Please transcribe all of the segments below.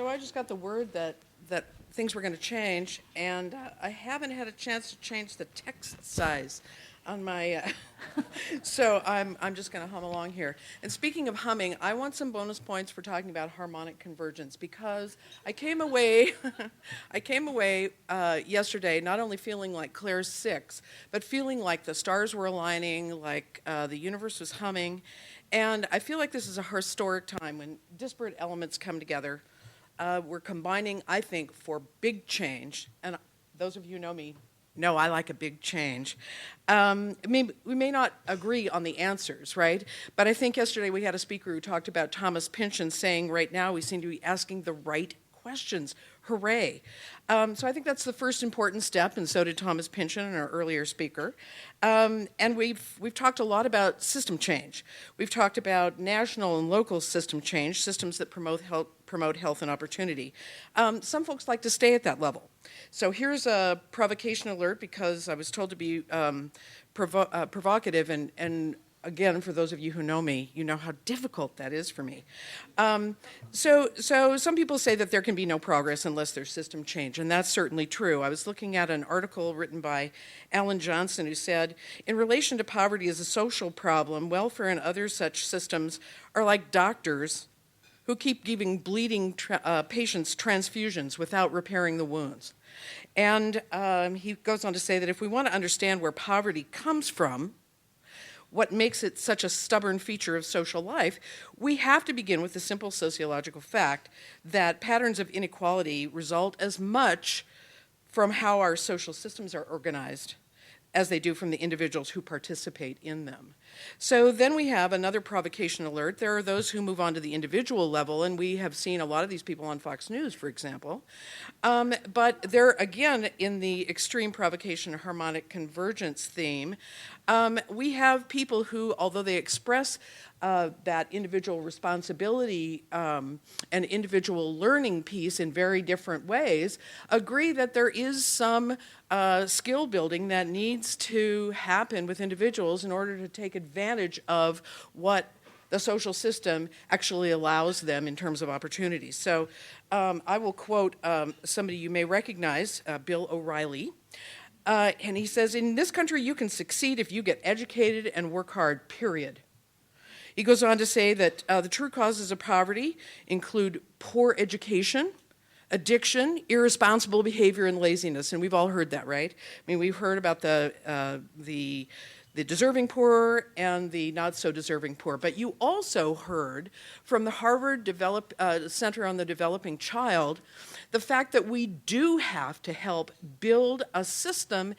So I just got the word that things were going to change, and I haven't had a chance to change the text size on my. So I'm just going to hum along here. And speaking of humming, I want some bonus points for talking about harmonic convergence because I came away, yesterday not only feeling like Claire's 6, but feeling like the stars were aligning, like the universe was humming, and I feel like this is a historic time when disparate elements come together. We're combining, I think, for big change, and those of you who know me know I like a big change. We may not agree on the answers, right? But I think yesterday we had a speaker who talked about Thomas Pynchon saying right now we seem to be asking the right questions. Hooray. So I think that's the first important step, and so did Thomas Pynchon and our earlier speaker. And we've talked a lot about system change. We've talked about national and local system change, systems that promote health and opportunity. Some folks like to stay at that level. So here's a provocation alert because I was told to be provocative, and again, for those of you who know me, you know how difficult that is for me. So some people say that there can be no progress unless there's system change, and that's certainly true. I was looking at an article written by Alan Johnson who said, in relation to poverty as a social problem, welfare and other such systems are like doctors who keep giving bleeding patients transfusions without repairing the wounds. And he goes on to say that if we want to understand where poverty comes from, what makes it such a stubborn feature of social life, we have to begin with the simple sociological fact that patterns of inequality result as much from how our social systems are organized as they do from the individuals who participate in them. So then we have another provocation alert. There are those who move on to the individual level, and we have seen a lot of these people on Fox News, for example. But they're, again, in the extreme provocation harmonic convergence theme. We have people who, although they express that individual responsibility and individual learning piece in very different ways, agree that there is some skill building that needs to happen with individuals in order to take advantage of what the social system actually allows them in terms of opportunities. So I will quote somebody you may recognize, Bill O'Reilly. And he says, in this country you can succeed if you get educated and work hard, period. He goes on to say that the true causes of poverty include poor education, addiction, irresponsible behavior, and laziness. And we've all heard that, right? I mean, we've heard about the deserving poor and the not so deserving poor. But you also heard from the Harvard Center on the Developing Child the fact that we do have to help build a system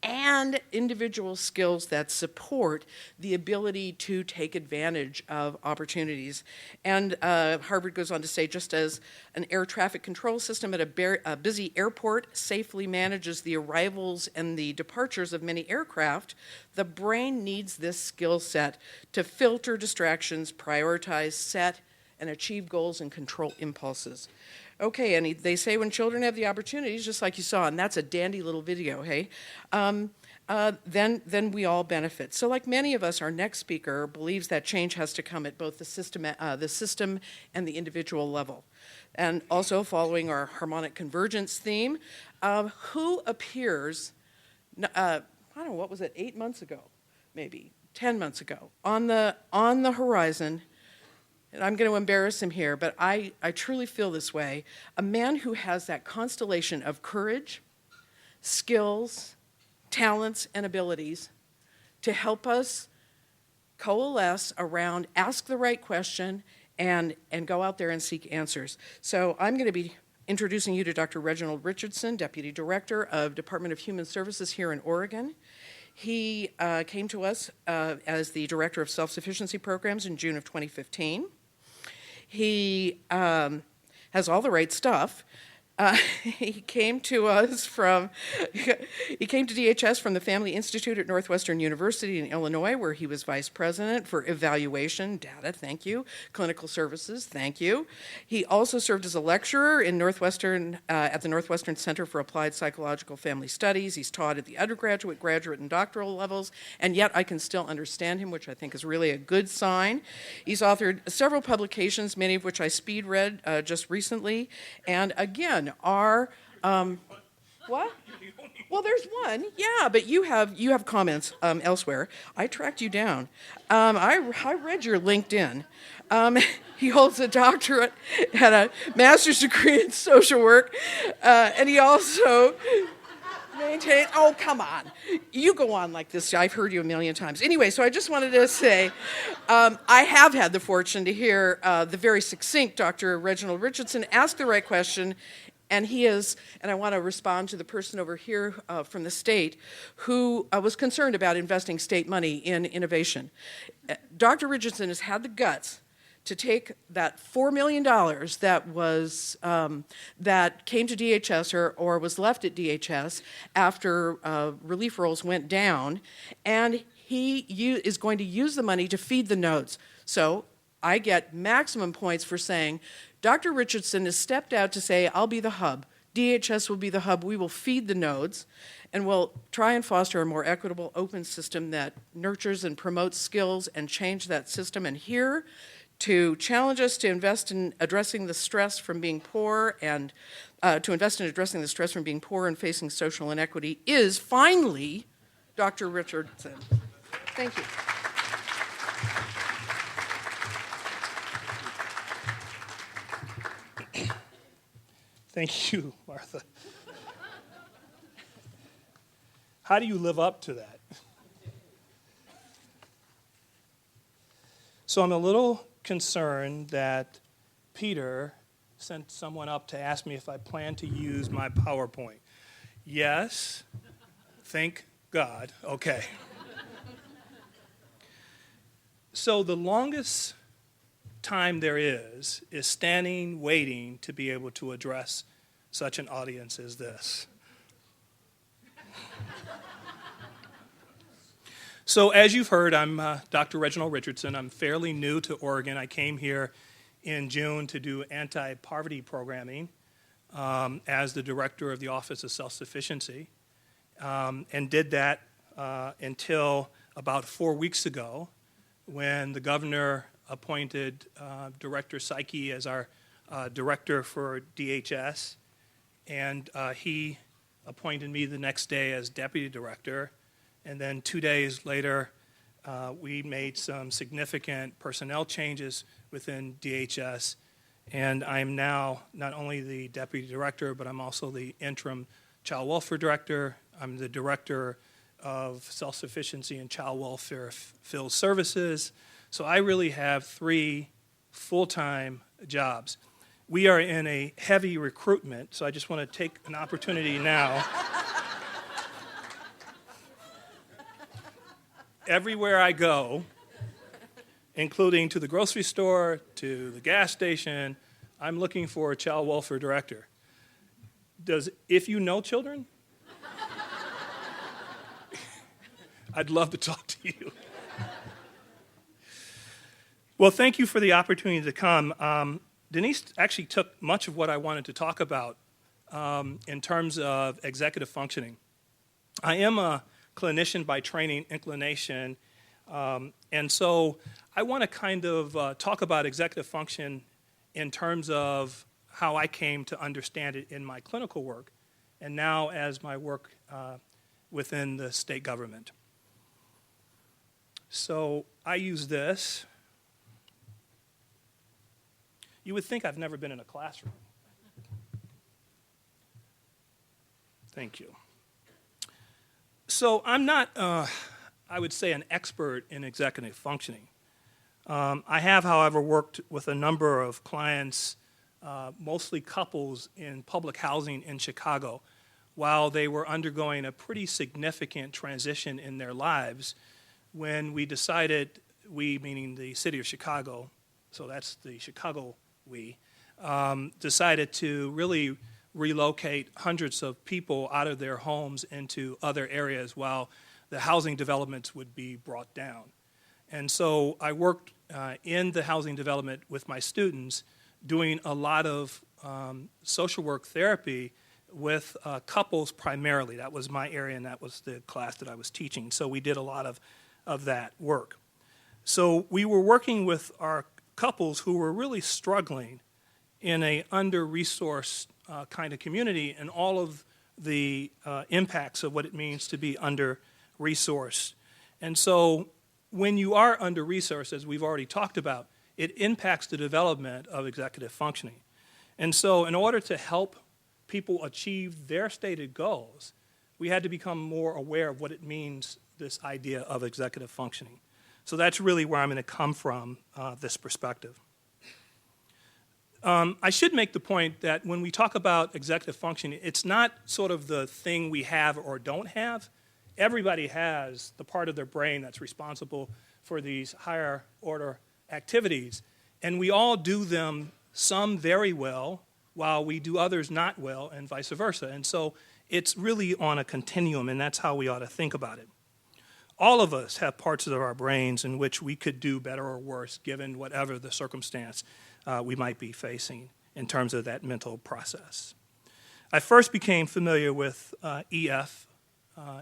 and individual skills that support the ability to take advantage of opportunities. And Harvard goes on to say, just as an air traffic control system at a busy airport safely manages the arrivals and the departures of many aircraft, the brain needs this skill set to filter distractions, prioritize, set, and achieve goals and control impulses. Okay, and they say when children have the opportunities, just like you saw, and that's a dandy little video, hey, then we all benefit. So like many of us, our next speaker believes that change has to come at both the system and the individual level. And also following our harmonic convergence theme, who appears, I don't know, what was it, 8 months ago, maybe, 10 months ago, on the horizon. And I'm going to embarrass him here, but I truly feel this way. A man who has that constellation of courage, skills, talents, and abilities to help us coalesce around, ask the right question, and go out there and seek answers. So I'm going to be introducing you to Dr. Reginald Richardson, Deputy Director of Department of Human Services here in Oregon. He came to us as the Director of Self-Sufficiency Programs in June of 2015. He has all the right stuff, He came to us from, he came to DHS from the Family Institute at Northwestern University in Illinois, where he was vice president for evaluation, data, thank you, clinical services, thank you. He also served as a lecturer in at the Northwestern Center for Applied Psychological Family Studies. He's taught at the undergraduate, graduate, and doctoral levels, and yet I can still understand him, which I think is really a good sign. He's authored several publications, many of which I speed read just recently, and again, what? Well, there's one, yeah, but you have comments elsewhere. I tracked you down. I read your LinkedIn. He holds a doctorate and a master's degree in social work, and he also maintains. Oh, come on, you go on like this. I've heard you a million times. Anyway, so I just wanted to say, I have had the fortune to hear the very succinct Dr. Reginald Richardson ask the right question. And he is, and I want to respond to the person over here from the state who was concerned about investing state money in innovation. Dr. Richardson has had the guts to take that $4 million that came to DHS or was left at DHS after relief rolls went down, and he is going to use the money to feed the nodes. So I get maximum points for saying, Dr. Richardson has stepped out to say, I'll be the hub. DHS will be the hub. We will feed the nodes, and we'll try and foster a more equitable, open system that nurtures and promotes skills and change that system. And here to challenge us to invest in addressing the stress from being poor and facing social inequity is finally Dr. Richardson. Thank you. Thank you, Martha. How do you live up to that? So I'm a little concerned that Peter sent someone up to ask me if I plan to use my PowerPoint. Yes, thank God. Okay. So the longest time there is standing, waiting to be able to address such an audience as this. So as you've heard, I'm Dr. Reginald Richardson. I'm fairly new to Oregon. I came here in June to do anti-poverty programming as the director of the Office of Self-Sufficiency, and did that until about 4 weeks ago when the governor appointed Director Psyche as our director for DHS, and he appointed me the next day as deputy director, and then 2 days later we made some significant personnel changes within DHS, and I'm now not only the deputy director, but I'm also the interim child welfare director. I'm the director of self-sufficiency and child welfare field services. So I really have 3 full-time jobs. We are in a heavy recruitment, so I just want to take an opportunity now. Everywhere I go, including to the grocery store, to the gas station, I'm looking for a child welfare director. If you know children, I'd love to talk to you. Well, thank you for the opportunity to come. Denise actually took much of what I wanted to talk about in terms of executive functioning. I am a clinician by training, inclination, and so I want to kind of talk about executive function in terms of how I came to understand it in my clinical work, and now as my work within the state government. So I use this. You would think I've never been in a classroom. Thank you. So I'm not, I would say, an expert in executive functioning. I have, however, worked with a number of clients, mostly couples in public housing in Chicago, while they were undergoing a pretty significant transition in their lives when we decided, we meaning the city of Chicago, so that's the Chicago we, decided to really relocate hundreds of people out of their homes into other areas while the housing developments would be brought down. And so I worked in the housing development with my students doing a lot of social work therapy with couples primarily. That was my area, and that was the class that I was teaching. So we did a lot of that work. So we were working with our couples who were really struggling in a under-resourced kind of community, and all of the impacts of what it means to be under-resourced. And so when you are under-resourced, as we've already talked about, it impacts the development of executive functioning. And so in order to help people achieve their stated goals, we had to become more aware of what it means, this idea of executive functioning. So that's really where I'm going to come from, this perspective. I should make the point that when we talk about executive functioning, it's not sort of the thing we have or don't have. Everybody has the part of their brain that's responsible for these higher order activities, and we all do them, some very well, while we do others not well, and vice versa. And so it's really on a continuum, and that's how we ought to think about it. All of us have parts of our brains in which we could do better or worse given whatever the circumstance we might be facing in terms of that mental process. I first became familiar with EF,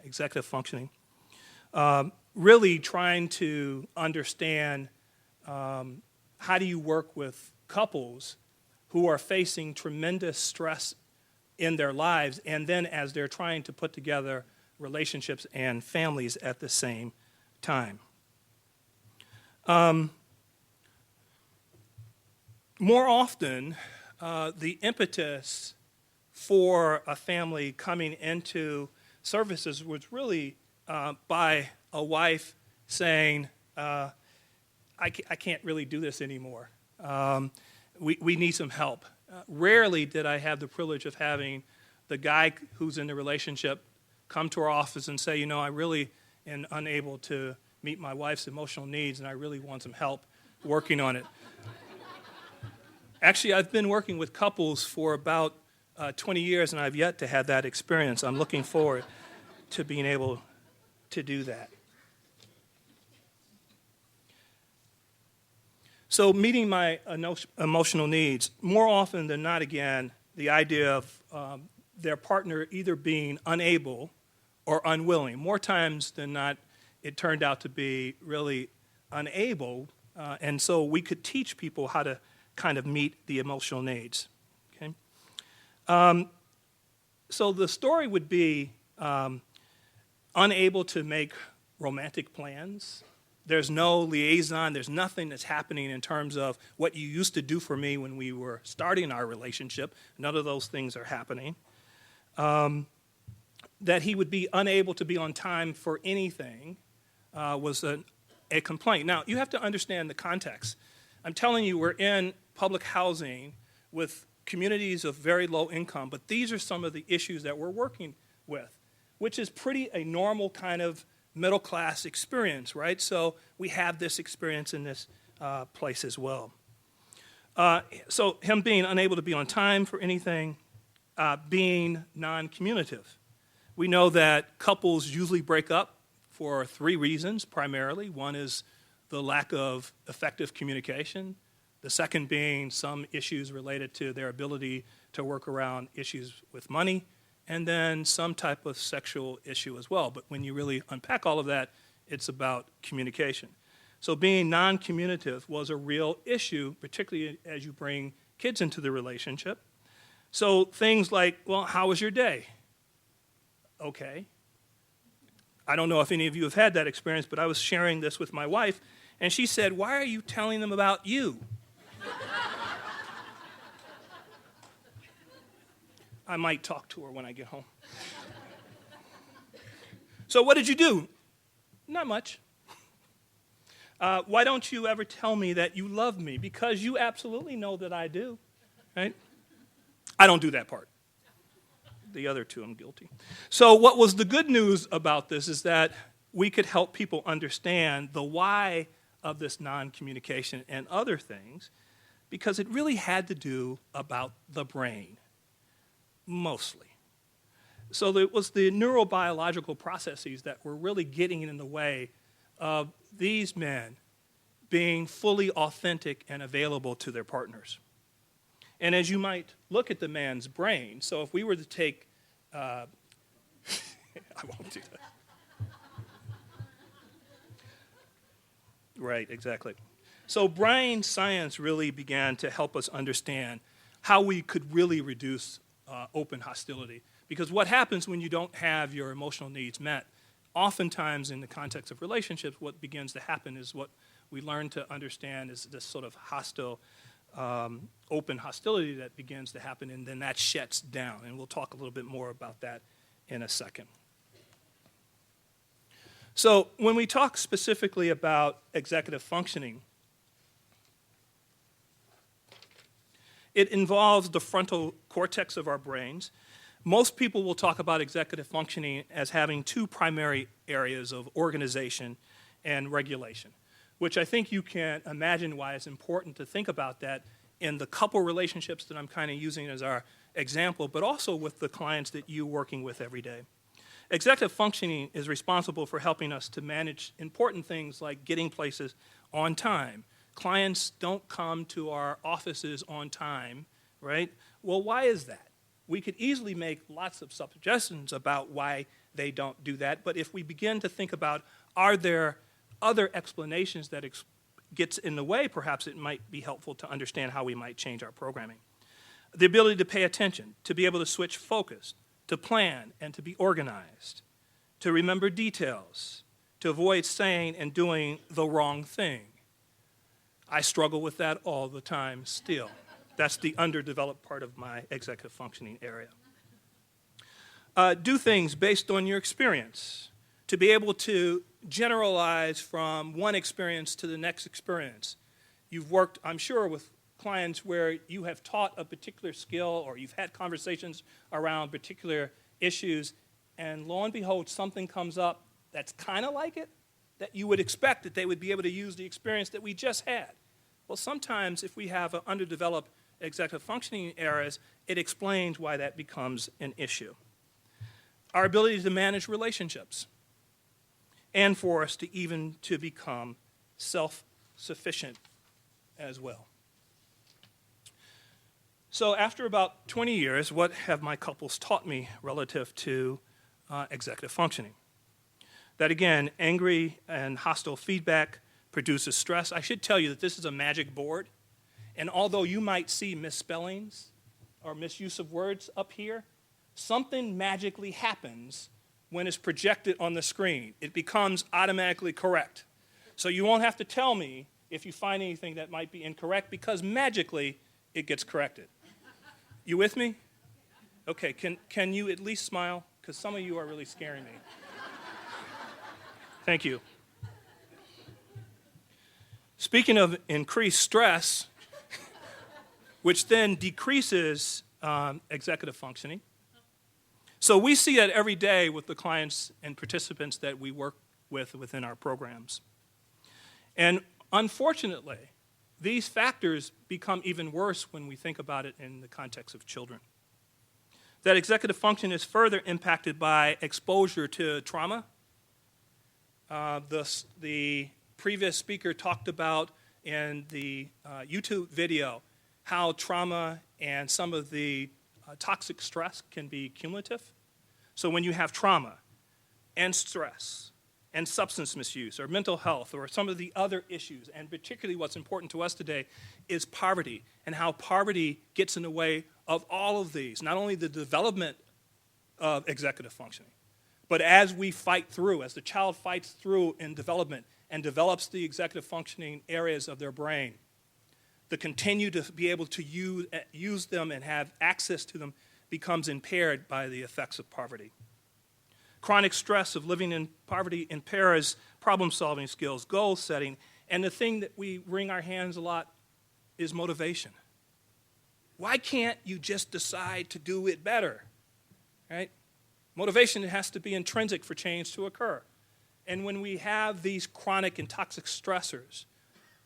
executive functioning, really trying to understand how do you work with couples who are facing tremendous stress in their lives, and then as they're trying to put together relationships and families at the same time. More often, the impetus for a family coming into services was really by a wife saying, I can't really do this anymore. We need some help. Rarely did I have the privilege of having the guy who's in the relationship come to our office and say, I really am unable to meet my wife's emotional needs, and I really want some help working on it. Actually, I've been working with couples for about 20 years, and I've yet to have that experience. I'm looking forward to being able to do that. So meeting my emotional needs, more often than not, again, the idea of their partner either being unable or unwilling. More times than not, it turned out to be really unable, and so we could teach people how to kind of meet the emotional needs. Okay? So the story would be unable to make romantic plans. There's no liaison. There's nothing that's happening in terms of what you used to do for me when we were starting our relationship. None of those things are happening. That he would be unable to be on time for anything was a complaint. Now, you have to understand the context. I'm telling you, we're in public housing with communities of very low income, but these are some of the issues that we're working with, which is pretty a normal kind of middle-class experience, right? So we have this experience in this place as well. So him being unable to be on time for anything, being non-communicative. We know that couples usually break up for 3 reasons, primarily. One is the lack of effective communication. The second being some issues related to their ability to work around issues with money, and then some type of sexual issue as well. But when you really unpack all of that, it's about communication. So being non-communicative was a real issue, particularly as you bring kids into the relationship. So things like, well, how was your day? Okay. I don't know if any of you have had that experience, but I was sharing this with my wife, and she said, why are you telling them about you? I might talk to her when I get home. So what did you do? Not much. Why don't you ever tell me that you love me? Because you absolutely know that I do, right? I don't do that part. The other two, I'm guilty. So what was the good news about this is that we could help people understand the why of this non-communication and other things, because it really had to do about the brain. mostly. So it was the neurobiological processes that were really getting in the way of these men being fully authentic and available to their partners. And as you might look at the man's brain, so if we were to take, I won't do that. Right, exactly. So brain science really began to help us understand how we could really reduce open hostility. Because what happens when you don't have your emotional needs met, oftentimes in the context of relationships, what begins to happen is what we learn to understand is this sort of hostile, open hostility that begins to happen, and then that shuts down. And we'll talk a little bit more about that in a second. So when we talk specifically about executive functioning, it involves the frontal cortex of our brains. Most people will talk about executive functioning as having two primary areas of organization and regulation, which I think you can imagine why it's important to think about that in the couple relationships that I'm kind of using as our example, but also with the clients that you're working with every day. Executive functioning is responsible for helping us to manage important things like getting places on time. Clients don't come to our offices on time, right? Well, why is that? We could easily make lots of suggestions about why they don't do that, but if we begin to think about, are there other explanations that gets in the way, perhaps it might be helpful to understand how we might change our programming. The ability to pay attention, to be able to switch focus, to plan and to be organized, to remember details, to avoid saying and doing the wrong thing. I struggle with that all the time still. That's the underdeveloped part of my executive functioning area. Do things based on your experience, to be able to generalize from one experience to the next experience. You've worked, I'm sure, with clients where you have taught a particular skill or you've had conversations around particular issues, and lo and behold, something comes up that's kind of like it, that you would expect that they would be able to use the experience that we just had. Well, sometimes if we have an underdeveloped executive functioning areas, it explains why that becomes an issue. Our ability to manage relationships, and for us to even to become self-sufficient as well. So after about 20 years, what have my couples taught me relative to executive functioning? That again, angry and hostile feedback produces stress. I should tell you that this is a magic board, and although you might see misspellings or misuse of words up here, something magically happens when it's projected on the screen. It becomes automatically correct. So you won't have to tell me if you find anything that might be incorrect, because magically it gets corrected. You with me? Okay, can you at least smile? Because some of you are really scaring me. Thank you. Speaking of increased stress, which then decreases executive functioning. So we see that every day with the clients and participants that we work with within our programs. And unfortunately, these factors become even worse when we think about it in the context of children. That executive function is further impacted by exposure to trauma. The previous speaker talked about in the YouTube video how trauma and some of the toxic stress can be cumulative. So when you have trauma and stress and substance misuse or mental health or some of the other issues, and particularly what's important to us today is poverty and how poverty gets in the way of all of these, not only the development of executive functioning, but as we fight through, as the child fights through in development and develops the executive functioning areas of their brain, the continue to be able to use them and have access to them becomes impaired by the effects of poverty. Chronic stress of living in poverty impairs problem-solving skills, goal setting, and the thing that we wring our hands a lot is motivation. Why can't you just decide to do it better, right? Motivation has to be intrinsic for change to occur. And when we have these chronic and toxic stressors,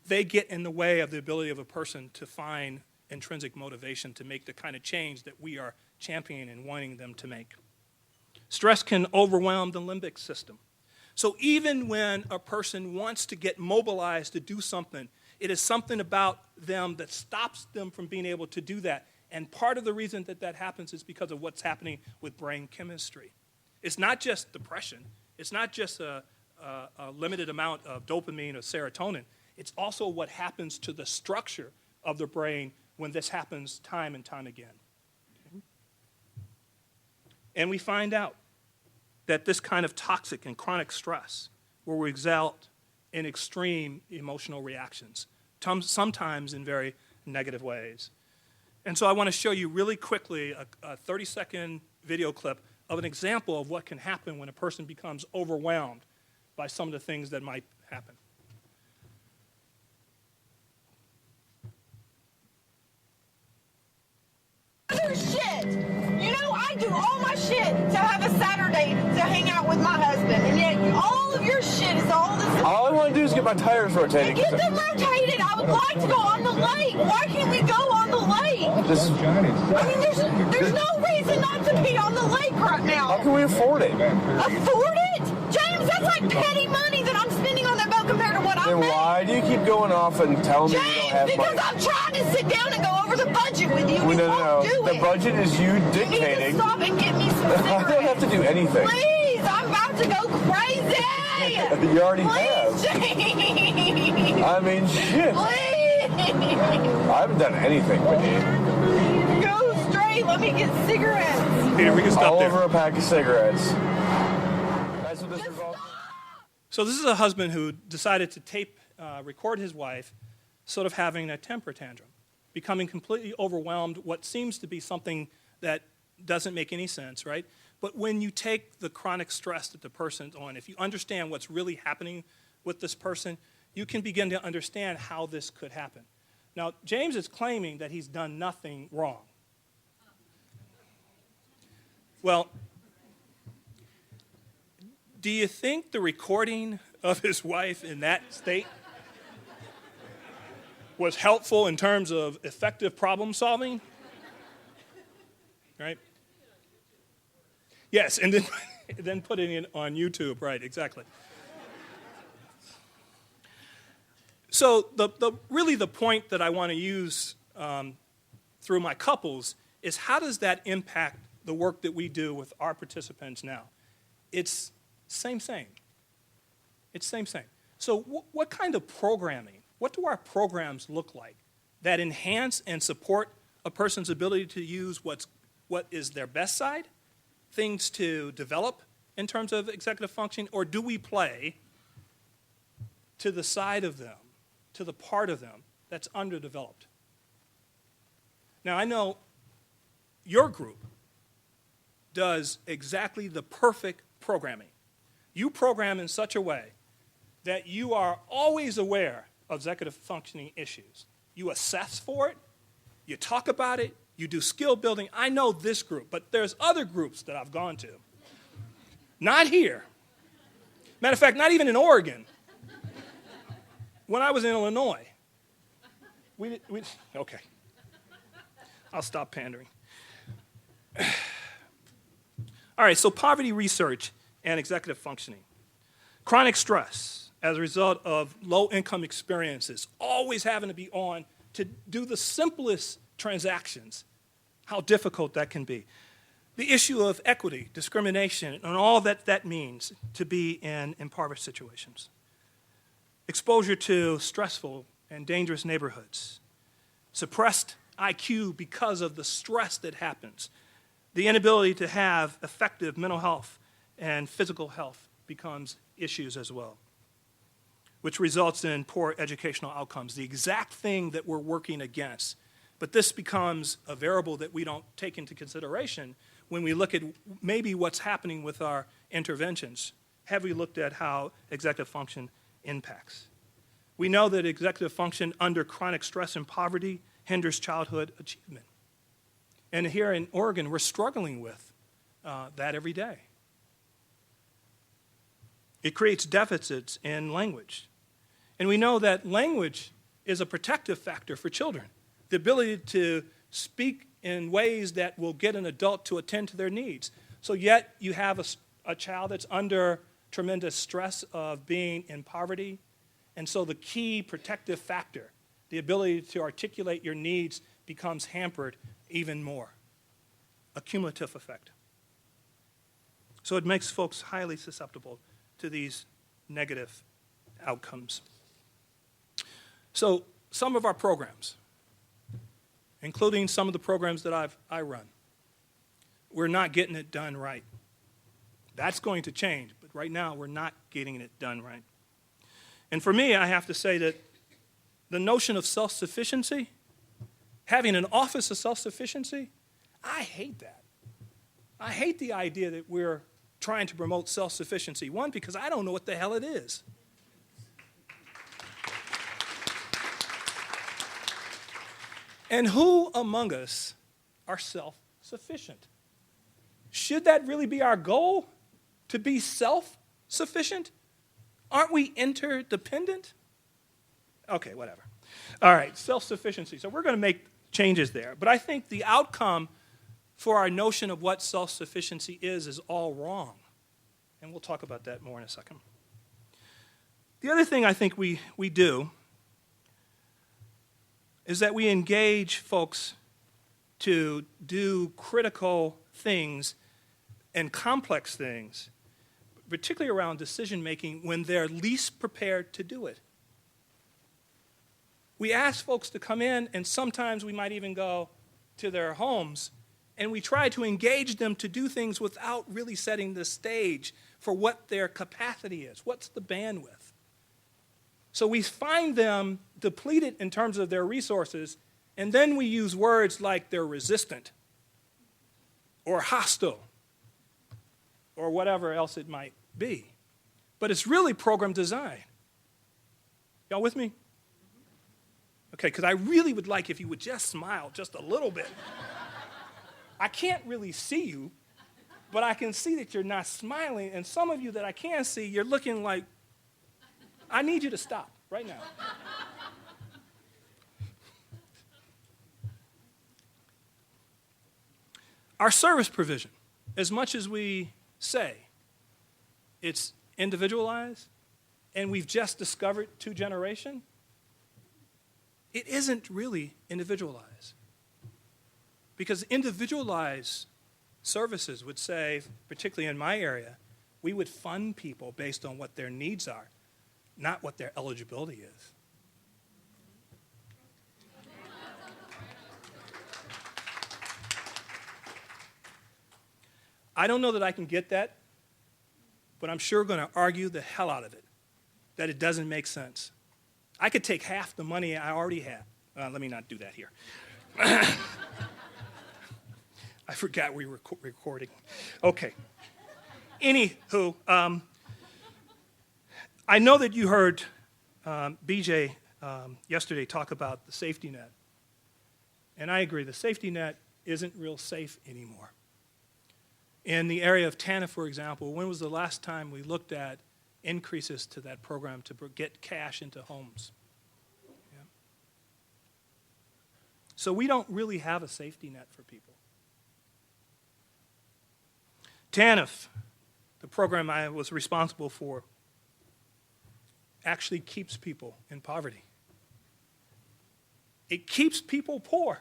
they get in the way of the ability of a person to find intrinsic motivation to make the kind of change that we are championing and wanting them to make. Stress can overwhelm the limbic system. So even when a person wants to get mobilized to do something, it is something about them that stops them from being able to do that. And part of the reason that that happens is because of what's happening with brain chemistry. It's not just depression. It's not just a limited amount of dopamine or serotonin. It's also what happens to the structure of the brain when this happens time and time again. Okay? And we find out that this kind of toxic and chronic stress will result in extreme emotional reactions, sometimes in very negative ways. And so I want to show you really quickly a 30-second video clip of an example of what can happen when a person becomes overwhelmed by some of the things that might happen. Other shit. You know, I do all my shit to have a Saturday to hang out with my husband, and yet all of your shit is all this. All I want to do is get my tires rotating. Get them rotated. I would like to go on the lake. Why can't we go on the lake? I mean, there's no reason not to be on the lake right now. How can we afford it? Afford it? James, that's like petty money that I'm spending on that boat compared to what I'm Then making. why do you keep going off and telling me you don't James, have because money? I'm trying to sit down and go over the budget with you. No, You won't do The it. budget is you You need to dictating. stop and get me some cigarettes. I don't have to do anything. Please, I'm about to go crazy. You already Please, have. James. I mean, shit. Please. I haven't done anything with you. Go straight. Let me get cigarettes. Peter, we can stop All there. over a pack of cigarettes. That's what this Just revolves. So this is a husband who decided to record his wife sort of having a temper tantrum, becoming completely overwhelmed, what seems to be something that doesn't make any sense, right? But when you take the chronic stress that the person's on, if you understand what's really happening with this person, you can begin to understand how this could happen. Now, James is claiming that he's done nothing wrong. Well, do you think the recording of his wife in that state was helpful in terms of effective problem solving? Right? Yes, and then putting it on YouTube, right, exactly. So really the point that I want to use through my couples is how does that impact the work that we do with our participants now? It's same. It's same. So what kind of programming, what do our programs look like that enhance and support a person's ability to use what is their best side, things to develop in terms of executive functioning, or do we play to the side of them, to the part of them that's underdeveloped? Now, I know your group does exactly the perfect programming. You program in such a way that you are always aware of executive functioning issues. You assess for it, you talk about it, you do skill building. I know this group, but there's other groups that I've gone to. Not here. Matter of fact, not even in Oregon. When I was in Illinois, okay. I'll stop pandering. All right, so poverty research and executive functioning. Chronic stress as a result of low-income experiences, always having to be on to do the simplest transactions, how difficult that can be. The issue of equity, discrimination, and all that means to be in impoverished situations. Exposure to stressful and dangerous neighborhoods. Suppressed IQ because of the stress that happens. The inability to have effective mental health and physical health becomes issues as well, which results in poor educational outcomes, the exact thing that we're working against. But this becomes a variable that we don't take into consideration when we look at maybe what's happening with our interventions. Have we looked at how executive function impacts? We know that executive function under chronic stress and poverty hinders childhood achievement. And here in Oregon, we're struggling with that every day. It creates deficits in language. And we know that language is a protective factor for children. The ability to speak in ways that will get an adult to attend to their needs. So yet you have a child that's under tremendous stress of being in poverty, and so the key protective factor, the ability to articulate your needs, becomes hampered even more. A cumulative effect. So it makes folks highly susceptible to these negative outcomes. So some of our programs, including some of the programs that I run, we're not getting it done right. That's going to change, but right now we're not getting it done right. And for me, I have to say that the notion of self-sufficiency, having an office of self-sufficiency, I hate that. I hate the idea that we're trying to promote self-sufficiency. One, because I don't know what the hell it is. And who among us are self-sufficient? Should that really be our goal, to be self-sufficient? Aren't we interdependent? Okay, whatever. All right, self-sufficiency. So we're going to make changes there. But I think the outcome for our notion of what self-sufficiency is all wrong. And we'll talk about that more in a second. The other thing I think we do is that we engage folks to do critical things and complex things, particularly around decision-making, when they're least prepared to do it. We ask folks to come in, and sometimes we might even go to their homes, and we try to engage them to do things without really setting the stage for what their capacity is. What's the bandwidth? So we find them depleted in terms of their resources, and then we use words like they're resistant or hostile or whatever else it might be. But it's really program design. Y'all with me? Okay, because I really would like if you would just smile just a little bit. I can't really see you, but I can see that you're not smiling, and some of you that I can see, you're looking like, I need you to stop right now. Our service provision, as much as we say it's individualized, and we've just discovered 2-generation, it isn't really individualized. Because individualized services would say, particularly in my area, we would fund people based on what their needs are, not what their eligibility is. I don't know that I can get that, but I'm sure going to argue the hell out of it, that it doesn't make sense. I could take half the money I already have. Let me not do that here. I forgot we were recording. Okay. Anywho, I know that you heard BJ yesterday talk about the safety net. And I agree, the safety net isn't real safe anymore. In the area of TANF, for example, when was the last time we looked at increases to that program to get cash into homes? Yeah. So we don't really have a safety net for people. TANF, the program I was responsible for, actually keeps people in poverty. It keeps people poor.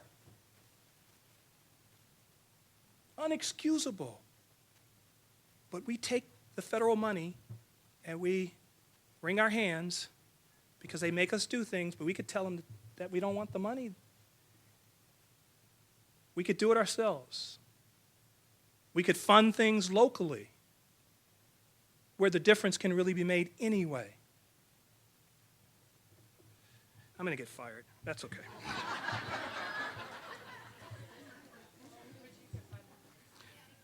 Unexcusable. But we take the federal money and we wring our hands because they make us do things, but we could tell them that we don't want the money. We could do it ourselves. We could fund things locally where the difference can really be made anyway. I'm going to get fired. That's okay.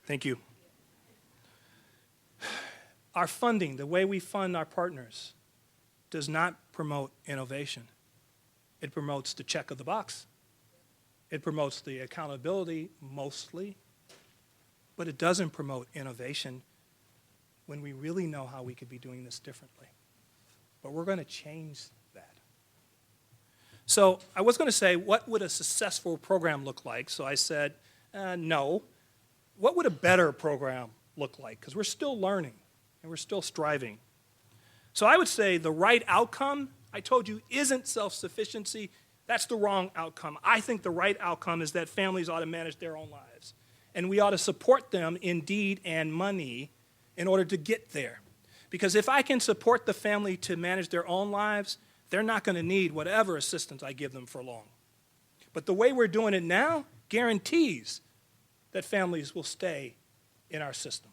Thank you. Our funding, the way we fund our partners, does not promote innovation. It promotes the check of the box. It promotes the accountability mostly, but it doesn't promote innovation when we really know how we could be doing this differently. But we're going to change that. So I was going to say, what would a successful program look like? So I said, no. What would a better program look like? Because we're still learning and we're still striving. So I would say the right outcome, I told you, isn't self-sufficiency. That's the wrong outcome. I think the right outcome is that families ought to manage their own lives. And we ought to support them in deed and money in order to get there. Because if I can support the family to manage their own lives, they're not going to need whatever assistance I give them for long. But the way we're doing it now guarantees that families will stay in our system.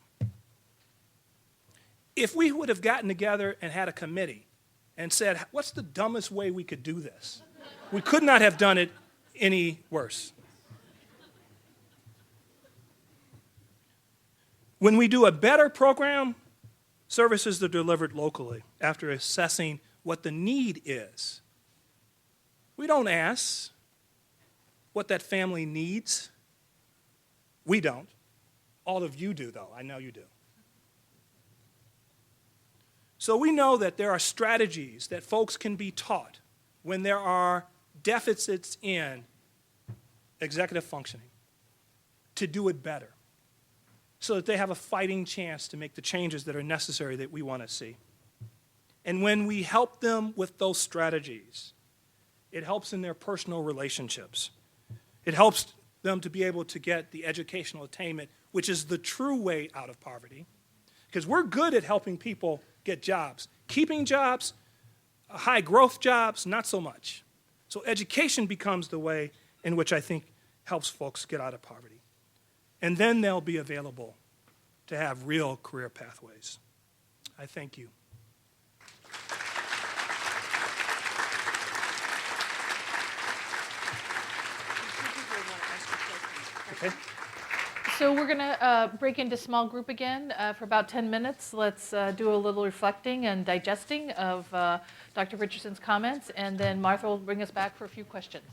If we would have gotten together and had a committee and said, what's the dumbest way we could do this? We could not have done it any worse. When we do a better program, services are delivered locally after assessing what the need is. We don't ask what that family needs. We don't. All of you do, though. I know you do. So we know that there are strategies that folks can be taught when there are deficits in executive functioning to do it better so that they have a fighting chance to make the changes that are necessary that we want to see. And when we help them with those strategies, it helps in their personal relationships. It helps them to be able to get the educational attainment, which is the true way out of poverty. Because we're good at helping people get jobs. Keeping jobs, high growth jobs, not so much. So education becomes the way in which I think helps folks get out of poverty. And then they'll be available to have real career pathways. I thank you. Okay. So we're going to break into small group again for about 10 minutes. Let's do a little reflecting and digesting of Dr. Richardson's comments, and then Martha will bring us back for a few questions.